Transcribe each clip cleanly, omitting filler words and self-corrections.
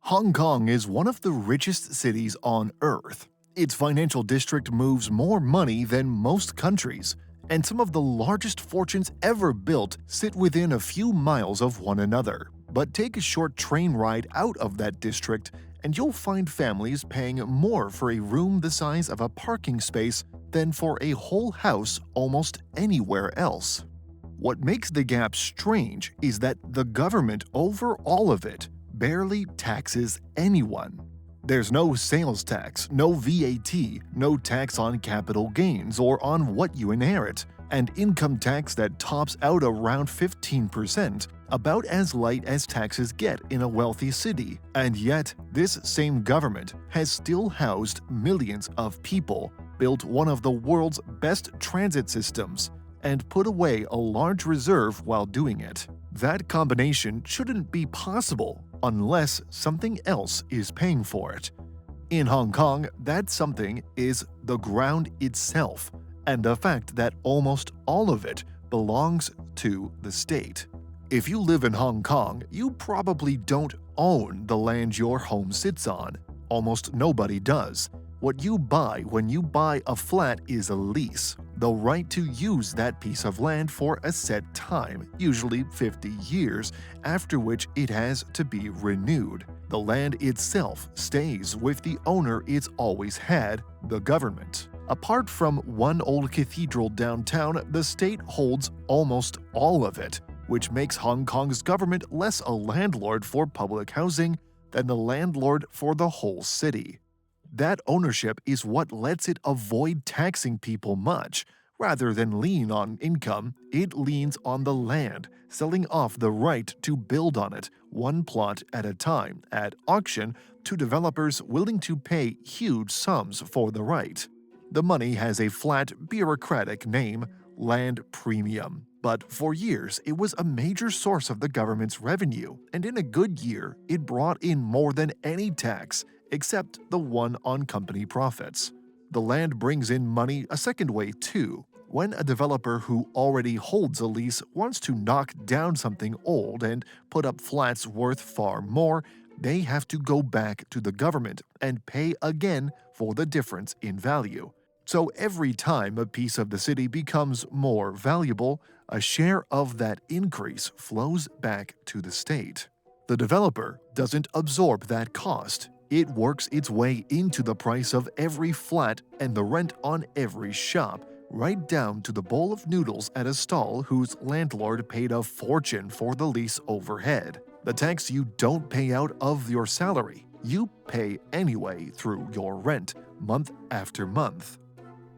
Hong Kong is one of the richest cities on Earth. Its financial district moves more money than most countries, and some of the largest fortunes ever built sit within a few miles of one another. But take a short train ride out of that district, and you'll find families paying more for a room the size of a parking space than for a whole house almost anywhere else. What makes the gap strange is that the government over all of it barely taxes anyone. There's no sales tax, no VAT, no tax on capital gains or on what you inherit, and income tax that tops out around 15%, about as light as taxes get in a wealthy city. And yet, this same government has still housed millions of people, built one of the world's best transit systems, and put away a large reserve while doing it. That combination shouldn't be possible unless something else is paying for it. In Hong Kong, that something is the ground itself, and the fact that almost all of it belongs to the state. If you live in Hong Kong, you probably don't own the land your home sits on. Almost nobody does. What you buy when you buy a flat is a lease, the right to use that piece of land for a set time, usually 50 years, after which it has to be renewed. The land itself stays with the owner it's always had, the government. Apart from one old cathedral downtown, the state holds almost all of it, which makes Hong Kong's government less a landlord for public housing than the landlord for the whole city. That ownership is what lets it avoid taxing people much. Rather than lean on income, it leans on the land, selling off the right to build on it, one plot at a time, at auction, to developers willing to pay huge sums for the right. The money has a flat, bureaucratic name, land premium. But for years, it was a major source of the government's revenue, and in a good year, it brought in more than any tax, except the one on company profits. The land brings in money a second way too. When a developer who already holds a lease wants to knock down something old and put up flats worth far more, they have to go back to the government and pay again for the difference in value. So every time a piece of the city becomes more valuable, a share of that increase flows back to the state. The developer doesn't absorb that cost. It works its way into the price of every flat and the rent on every shop, right down to the bowl of noodles at a stall whose landlord paid a fortune for the lease overhead. The tax you don't pay out of your salary, you pay anyway through your rent, month after month.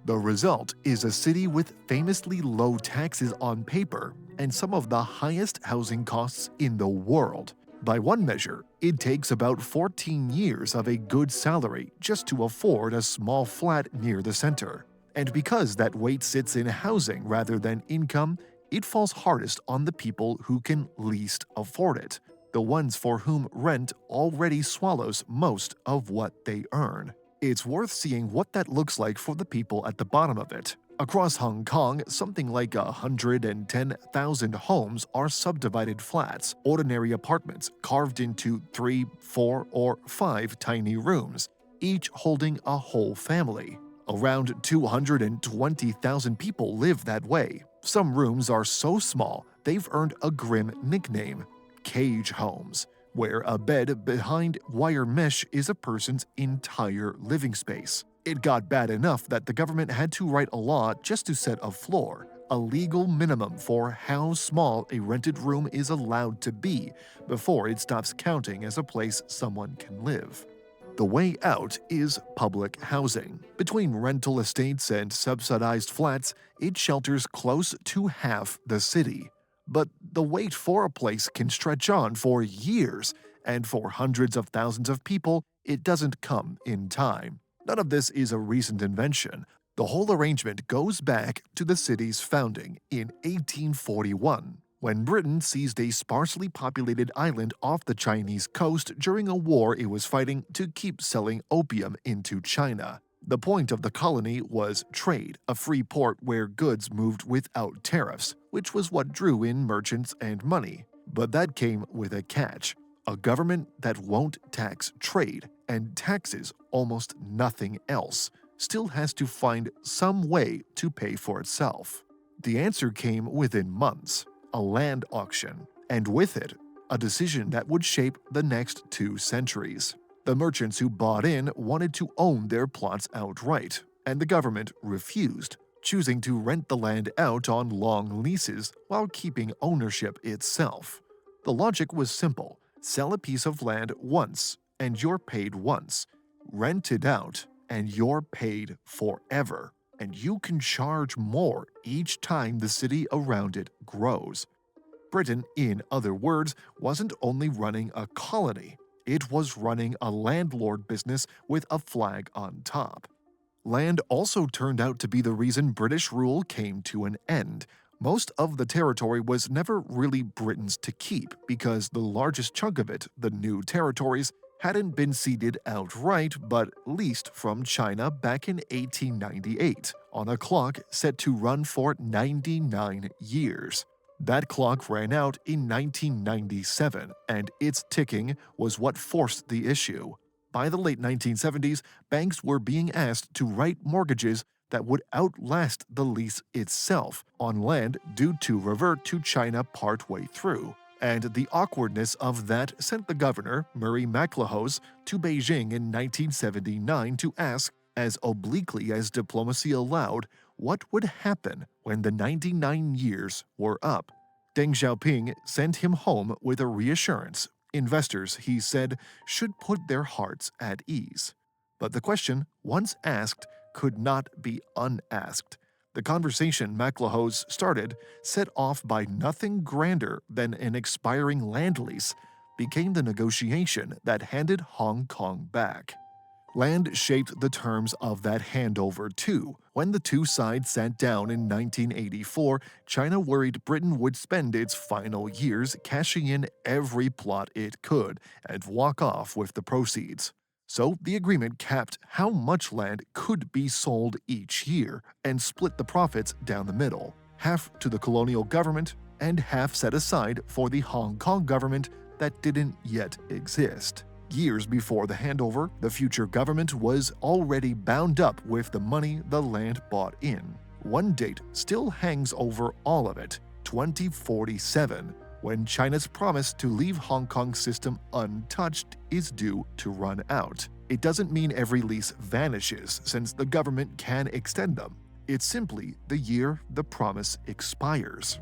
The result is a city with famously low taxes on paper and some of the highest housing costs in the world. By one measure, it takes about 14 years of a good salary just to afford a small flat near the center. And because that weight sits in housing rather than income, it falls hardest on the people who can least afford it, the ones for whom rent already swallows most of what they earn. It's worth seeing what that looks like for the people at the bottom of it. Across Hong Kong, something like 110,000 homes are subdivided flats, ordinary apartments carved into 3, 4, or 5 tiny rooms, each holding a whole family. Around 220,000 people live that way. Some rooms are so small they've earned a grim nickname, cage homes, where a bed behind wire mesh is a person's entire living space. It got bad enough that the government had to write a law just to set a floor, a legal minimum for how small a rented room is allowed to be before it stops counting as a place someone can live. The way out is public housing. Between rental estates and subsidized flats, it shelters close to half the city. But the wait for a place can stretch on for years, and for hundreds of thousands of people, it doesn't come in time. None of this is a recent invention. The whole arrangement goes back to the city's founding in 1841, when Britain seized a sparsely populated island off the Chinese coast during a war it was fighting to keep selling opium into China. The point of the colony was trade, a free port where goods moved without tariffs, which was what drew in merchants and money. But that came with a catch. A government that won't tax trade and taxes almost nothing else still has to find some way to pay for itself. The answer came within months: a land auction, and with it, a decision that would shape the next 2 centuries. The merchants who bought in wanted to own their plots outright, and the government refused, choosing to rent the land out on long leases while keeping ownership itself. The logic was simple: sell a piece of land once, and you're paid once. Rent it out, and you're paid forever. And you can charge more each time the city around it grows. Britain, in other words, wasn't only running a colony, it was running a landlord business with a flag on top. Land also turned out to be the reason British rule came to an end. Most of the territory was never really Britain's to keep because the largest chunk of it, the new territories, hadn't been ceded outright but leased from China back in 1898 on a clock set to run for 99 years. That clock ran out in 1997, and its ticking was what forced the issue. By the late 1970s, banks were being asked to write mortgages that would outlast the lease itself on land due to revert to China partway through. And the awkwardness of that sent the governor, Murray McLehose, to Beijing in 1979 to ask, as obliquely as diplomacy allowed, what would happen when the 99 years were up. Deng Xiaoping sent him home with a reassurance. Investors, he said, should put their hearts at ease. But the question, once asked, could not be unasked. The conversation McLehose started, set off by nothing grander than an expiring land lease, became the negotiation that handed Hong Kong back. Land shaped the terms of that handover too. When the two sides sat down in 1984, China worried Britain would spend its final years cashing in every plot it could and walk off with the proceeds. So the agreement capped how much land could be sold each year and split the profits down the middle, half to the colonial government and half set aside for the Hong Kong government that didn't yet exist. Years before the handover, the future government was already bound up with the money the land bought in. One date still hangs over all of it: 2047, when China's promise to leave Hong Kong's system untouched is due to run out. It doesn't mean every lease vanishes, since the government can extend them. It's simply the year the promise expires.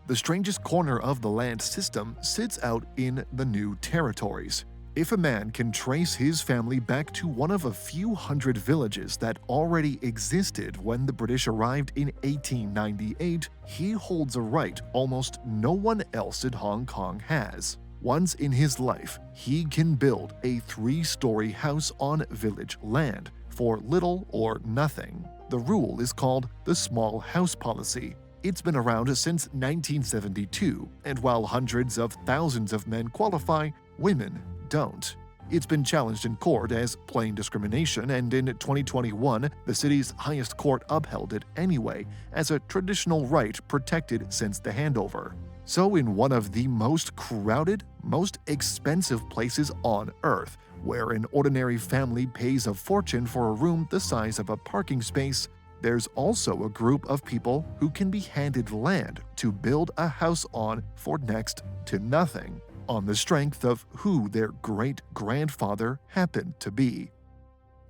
The strangest corner of the land system sits out in the new territories. If a man can trace his family back to one of a few hundred villages that already existed when the British arrived in 1898, he holds a right almost no one else in Hong Kong has. Once in his life, he can build a 3-story house on village land for little or nothing. The rule is called the small house policy. It's been around since 1972, and while hundreds of thousands of men qualify, women don't. It's been challenged in court as plain discrimination, and in 2021, the city's highest court upheld it anyway as a traditional right protected since the handover. So in one of the most crowded, most expensive places on Earth, where an ordinary family pays a fortune for a room the size of a parking space, there's also a group of people who can be handed land to build a house on for next to nothing, on the strength of who their great-grandfather happened to be.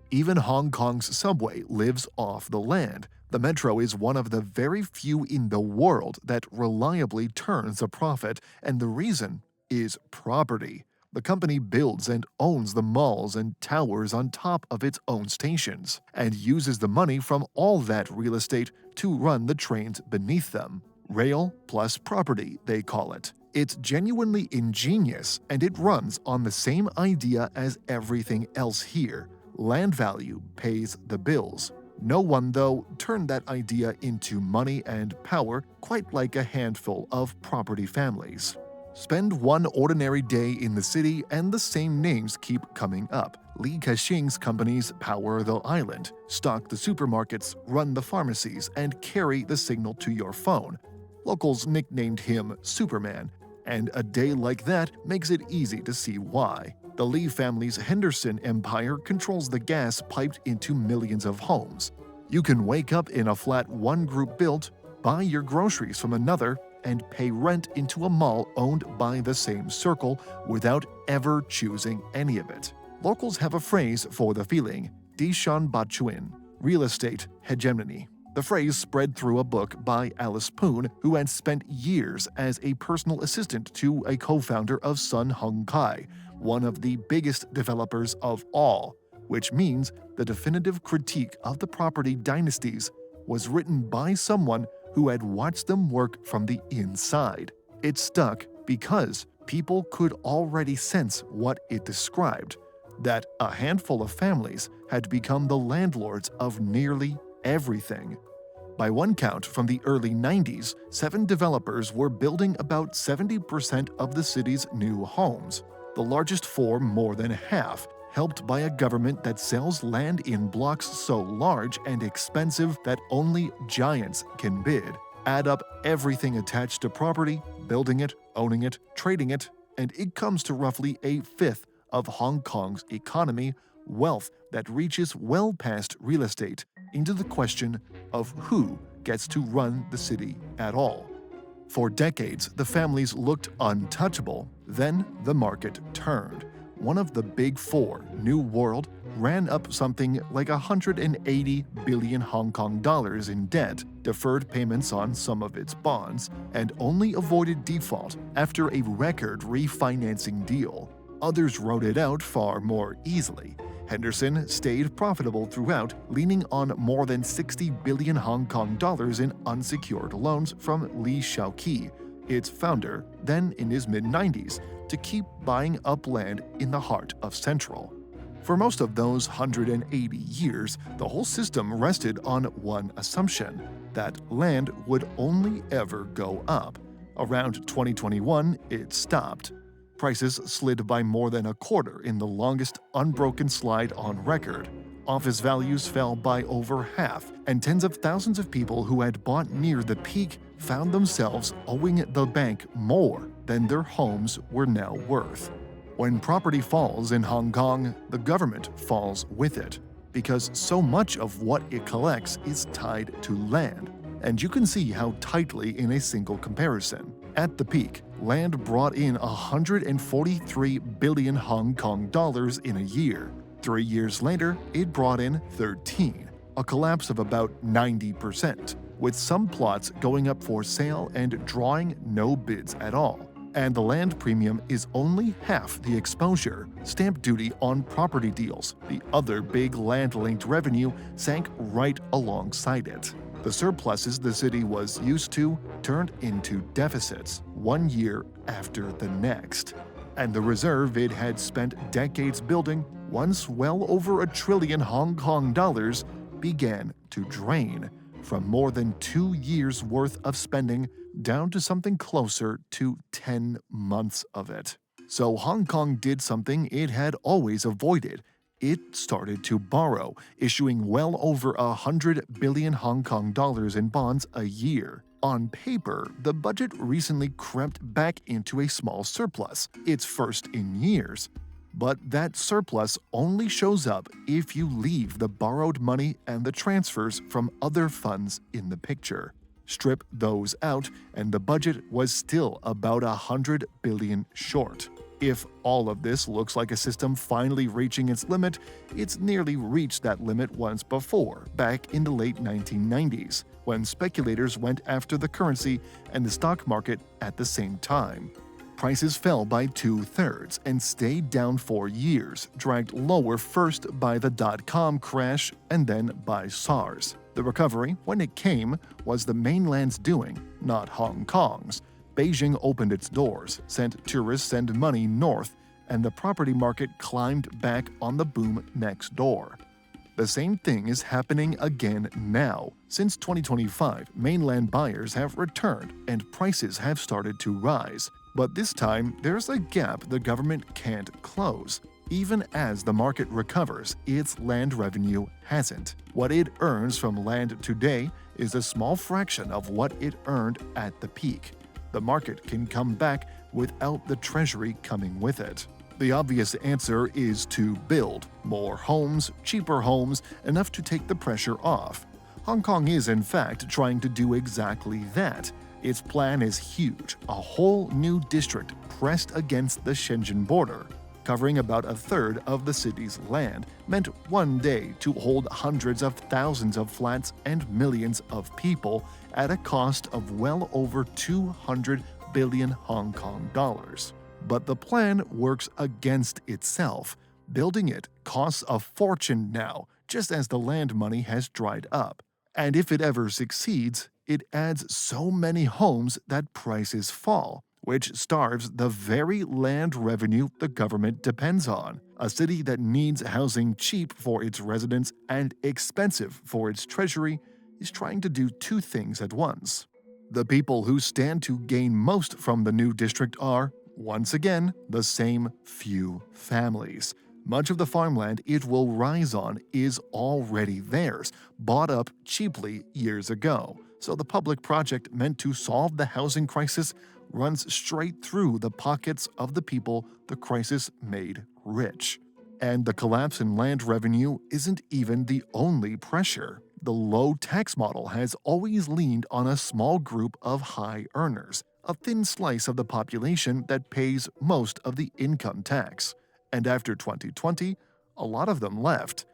Even Hong Kong's subway lives off the land. The metro is one of the very few in the world that reliably turns a profit, and the reason is property. The company builds and owns the malls and towers on top of its own stations, and uses the money from all that real estate to run the trains beneath them. Rail plus property, they call it. It's genuinely ingenious, and it runs on the same idea as everything else here. Land value pays the bills. No one, though, turned that idea into money and power quite like a handful of property families. Spend one ordinary day in the city and the same names keep coming up. Li Ka-shing's companies power the island, stock the supermarkets, run the pharmacies, and carry the signal to your phone. Locals nicknamed him Superman, And a day like that makes it easy to see why. The Lee family's Henderson empire controls the gas piped into millions of homes. You can wake up in a flat one group built, buy your groceries from another, and pay rent into a mall owned by the same circle without ever choosing any of it. Locals have a phrase for the feeling, Dishan Bachuin, real estate hegemony. The phrase spread through a book by Alice Poon, who had spent years as a personal assistant to a co-founder of Sun Hung Kai, one of the biggest developers of all, which means the definitive critique of the property dynasties was written by someone who had watched them work from the inside. It stuck because people could already sense what it described, that a handful of families had become the landlords of nearly everything. By one count from the early 90s, 7 developers were building about 70% of the city's new homes, the largest 4 more than half, helped by a government that sells land in blocks so large and expensive that only giants can bid. Add up everything attached to property, building it, owning it, trading it, and it comes to roughly a fifth of Hong Kong's economy, wealth that reaches well past real estate, into the question of who gets to run the city at all. For decades, the families looked untouchable. Then the market turned. One of the big 4, New World, ran up something like 180 billion Hong Kong dollars in debt, deferred payments on some of its bonds, and only avoided default after a record refinancing deal. Others rode it out far more easily. Henderson stayed profitable throughout, leaning on more than 60 billion Hong Kong dollars in unsecured loans from Lee Shaoqi, its founder, then in his mid-90s, to keep buying up land in the heart of Central. For most of those 180 years, the whole system rested on one assumption, that land would only ever go up. Around 2021, it stopped. Prices slid by more than a quarter in the longest unbroken slide on record. Office values fell by over half, and tens of thousands of people who had bought near the peak found themselves owing the bank more than their homes were now worth. When property falls in Hong Kong, the government falls with it, because so much of what it collects is tied to land, and you can see how tightly in a single comparison. At the peak, land brought in 143 billion Hong Kong dollars in a year. 3 years later, it brought in 13, a collapse of about 90%, with some plots going up for sale and drawing no bids at all. And the land premium is only half the exposure. Stamp duty on property deals, the other big land-linked revenue, sank right alongside it. The surpluses the city was used to turned into deficits 1 year after the next. And the reserve it had spent decades building, once well over $1 trillion Hong Kong dollars, began to drain, from more than 2 years' worth of spending down to something closer to 10 months of it. So Hong Kong did something it had always avoided. It started to borrow, issuing well over 100 billion Hong Kong dollars in bonds a year. On paper, the budget recently crept back into a small surplus, its first in years. But that surplus only shows up if you leave the borrowed money and the transfers from other funds in the picture. Strip those out, and the budget was still about 100 billion short. If all of this looks like a system finally reaching its limit, it's nearly reached that limit once before, back in the late 1990s, when speculators went after the currency and the stock market at the same time. Prices fell by 2/3 and stayed down for years, dragged lower first by the dot-com crash and then by SARS. The recovery, when it came, was the mainland's doing, not Hong Kong's. Beijing opened its doors, sent tourists and money north, and the property market climbed back on the boom next door. The same thing is happening again now. Since 2025, mainland buyers have returned and prices have started to rise. But this time, there's a gap the government can't close. Even as the market recovers, its land revenue hasn't. What it earns from land today is a small fraction of what it earned at the peak. The market can come back, without the treasury coming with it. The obvious answer is to build more homes, cheaper homes, enough to take the pressure off. Hong Kong is, in fact, trying to do exactly that. Its plan is huge, a whole new district pressed against the Shenzhen border, covering about a third of the city's land, meant one day to hold hundreds of thousands of flats and millions of people at a cost of well over 200 billion Hong Kong dollars. But the plan works against itself. Building it costs a fortune now, just as the land money has dried up. And if it ever succeeds, it adds so many homes that prices fall, which starves the very land revenue the government depends on. A city that needs housing cheap for its residents and expensive for its treasury is trying to do two things at once. The people who stand to gain most from the new district are, once again, the same few families. Much of the farmland it will rise on is already theirs, bought up cheaply years ago. So the public project meant to solve the housing crisis runs straight through the pockets of the people the crisis made rich. And the collapse in land revenue isn't even the only pressure. The low tax model has always leaned on a small group of high earners, a thin slice of the population that pays most of the income tax. And after 2020, a lot of them left.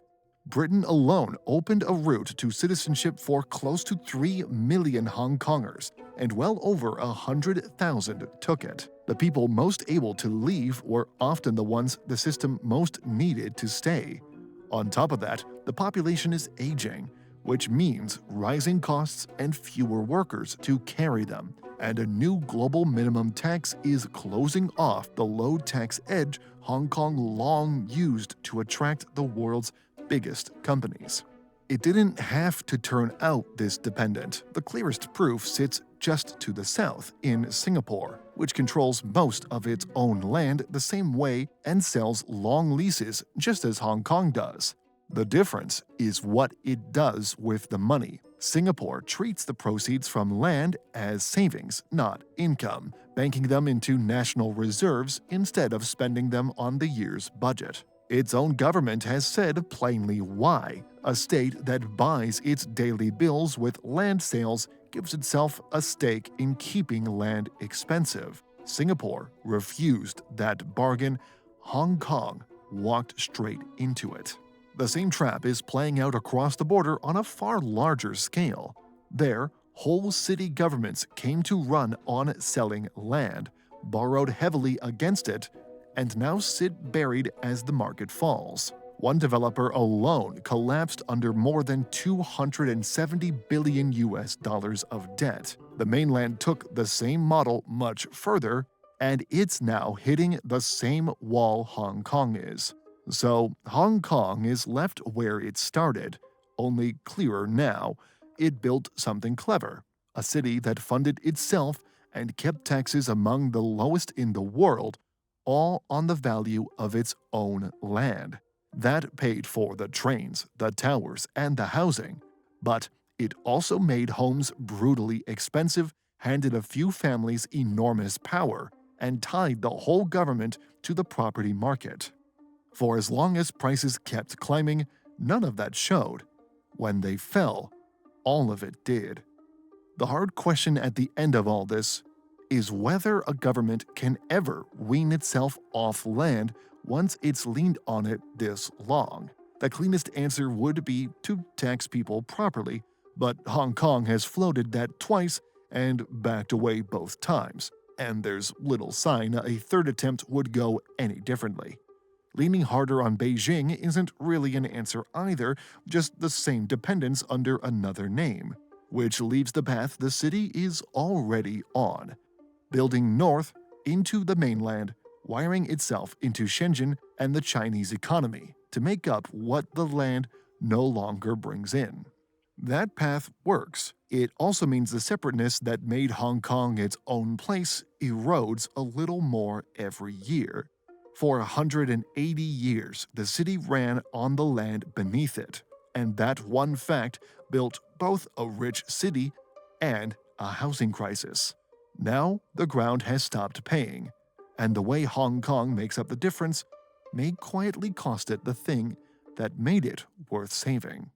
Britain alone opened a route to citizenship for close to 3 million Hong Kongers, and well over 100,000 took it. The people most able to leave were often the ones the system most needed to stay. On top of that, the population is aging, which means rising costs and fewer workers to carry them. And a new global minimum tax is closing off the low tax edge Hong Kong long used to attract the world's biggest companies. It didn't have to turn out this dependent. The clearest proof sits just to the south in Singapore, which controls most of its own land the same way and sells long leases just as Hong Kong does. The difference is what it does with the money. Singapore treats the proceeds from land as savings, not income, banking them into national reserves instead of spending them on the year's budget. Its own government has said plainly why. A state that buys its daily bills with land sales gives itself a stake in keeping land expensive. Singapore refused that bargain. Hong Kong walked straight into it. The same trap is playing out across the border on a far larger scale. There, whole city governments came to run on selling land, borrowed heavily against it, and now sit buried as the market falls. One developer alone collapsed under more than 270 billion US dollars of debt. The mainland took the same model much further, and it's now hitting the same wall Hong Kong is. So Hong Kong is left where it started, only clearer now. It built something clever, a city that funded itself and kept taxes among the lowest in the world, all on the value of its own land. That paid for the trains, the towers, and the housing. But it also made homes brutally expensive, handed a few families enormous power, and tied the whole government to the property market. For as long as prices kept climbing, none of that showed. When they fell, all of it did. The hard question at the end of all this is whether a government can ever wean itself off land once it's leaned on it this long. The cleanest answer would be to tax people properly, but Hong Kong has floated that twice and backed away both times, and there's little sign a third attempt would go any differently. Leaning harder on Beijing isn't really an answer either, just the same dependence under another name, which leaves the path the city is already on, building north into the mainland, wiring itself into Shenzhen and the Chinese economy to make up what the land no longer brings in. That path works. It also means the separateness that made Hong Kong its own place erodes a little more every year. For 180 years, the city ran on the land beneath it, and that one fact built both a rich city and a housing crisis. Now, the ground has stopped paying, and the way Hong Kong makes up the difference may quietly cost it the thing that made it worth saving.